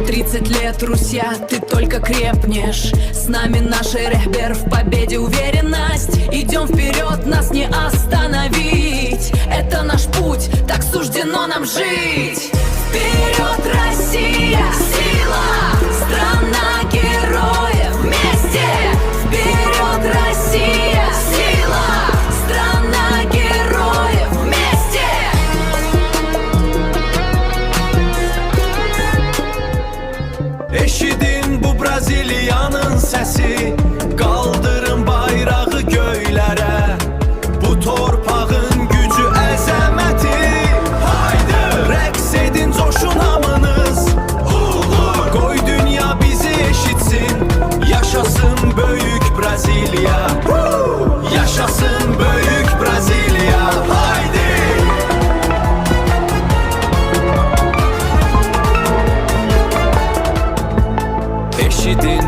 30 лет, Руся, ты только крепнешь. С нами наш рехбер, в победе уверенность. Идем вперед, нас не остановить. Это наш путь, так суждено нам жить. Вперед, Россия, сила, страна героев вместе. Вперед, Россия, сила, страна героев вместе. Eşidin bu Braziliyanın səsi, qaldırın bayrağı göylərə. Bu torpağın gücü, əzəməti, haydi rəqs edin, coşun hamınız. Qoy dünya bizi eşitsin, yaşasın böyük Braziliya. Yaşasın böyük Braziliya, haydi. Eşidin